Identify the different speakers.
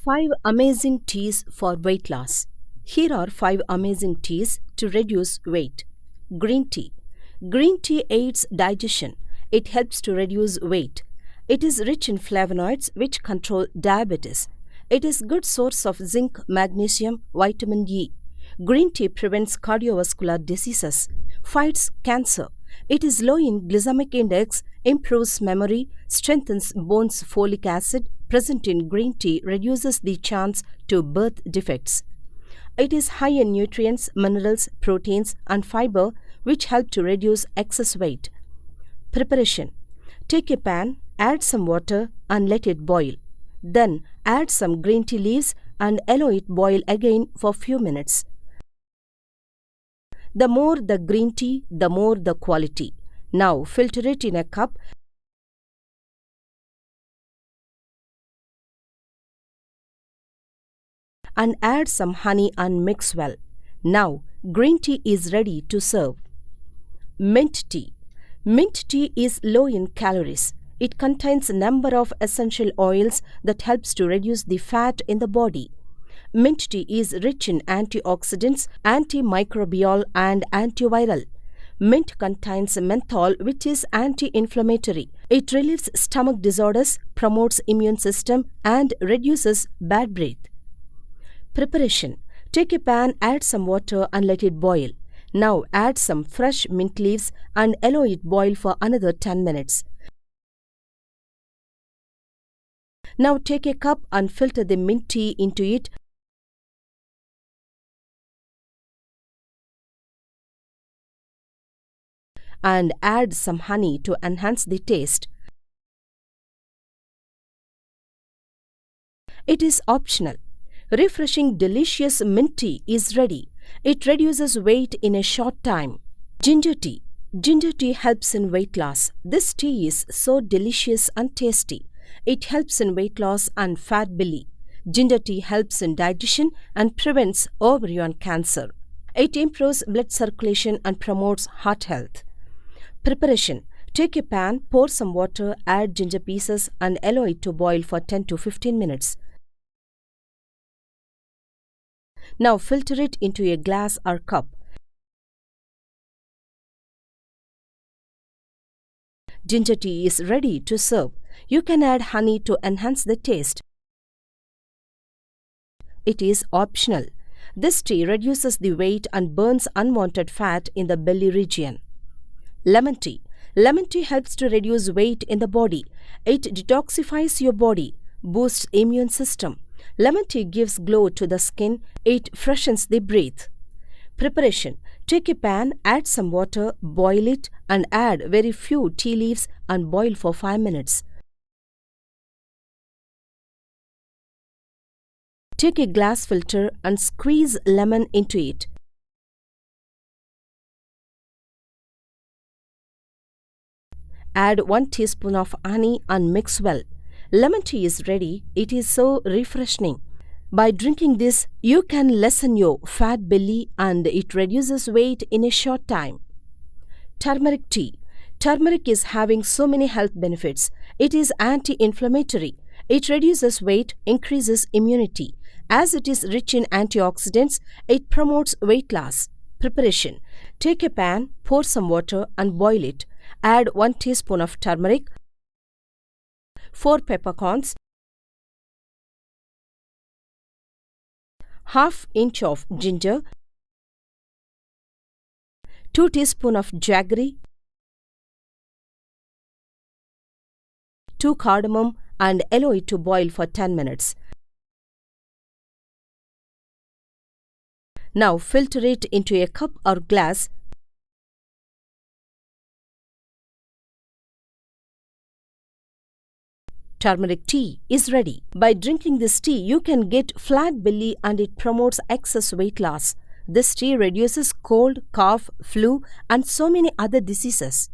Speaker 1: 5 amazing teas for weight loss. Here are 5 amazing teas to reduce weight. Green tea. Green tea aids digestion. It helps to reduce weight. It is rich in flavonoids which control diabetes. It is good source of zinc, magnesium, vitamin E. Green tea prevents cardiovascular diseases, fights cancer. It is low in glycemic index, improves memory, strengthens bones. Folic acid present in green tea reduces the chance to birth defects. It is high in nutrients, minerals, proteins and fiber which help to reduce excess weight. Preparation. Take a pan, add some water and let it boil. Then add some green tea leaves and allow it boil again for few minutes. The more the green tea, the more the quality. Now filter it in a cup and add some honey and mix well. Now green tea is ready to serve. Mint tea. Mint tea is low in calories. It contains a number of essential oils that helps to reduce the fat in the body. Mint tea is rich in antioxidants, antimicrobial and antiviral. Mint contains menthol which is anti-inflammatory. It relieves stomach disorders, promotes immune system and reduces bad breath. Preparation. Take a pan, add some water and let it boil. Now add some fresh mint leaves and allow it boil for another 10 minutes. Now take a cup and filter the mint tea into it. And add some honey to enhance the taste. It is optional. Refreshing delicious mint tea is ready. It reduces weight in a short time. Ginger tea. Ginger tea helps in weight loss. This tea is so delicious and tasty. It helps in weight loss and fat belly. Ginger tea helps in digestion and prevents ovarian cancer. It improves blood circulation and promotes heart health. Preparation. Take a pan, pour some water, add ginger pieces and allow it to boil for 10 to 15 minutes. Now filter it into a glass or cup. Ginger tea is ready to serve. You can add honey to enhance the taste. It is optional. This tea reduces the weight and burns unwanted fat in the belly region. Lemon tea. Lemon tea helps to reduce weight in the body. It detoxifies your body, boosts immune system. Lemon tea gives glow to the skin. It freshens the breath. Preparation. Take a pan, add some water, boil it and add very few tea leaves and boil for 5 minutes. Take a glass filter and squeeze lemon into it. Add 1 teaspoon of honey and mix well. Lemon tea is ready. It is so refreshing. By drinking this, you can lessen your fat belly and it reduces weight in a short time. Turmeric tea. Turmeric is having so many health benefits. It is anti-inflammatory. It reduces weight, increases immunity. As it is rich in antioxidants, it promotes weight loss. Preparation. Take a pan, pour some water and boil it. Add 1 teaspoon of turmeric, 4 peppercorns, ½ inch of ginger, 2 teaspoons of jaggery, 2 cardamom and allow it to boil for 10 minutes. Now filter it into a cup or glass. Turmeric tea is ready. By drinking this tea, you can get flat belly and it promotes excess weight loss. This tea reduces cold, cough, flu and so many other diseases.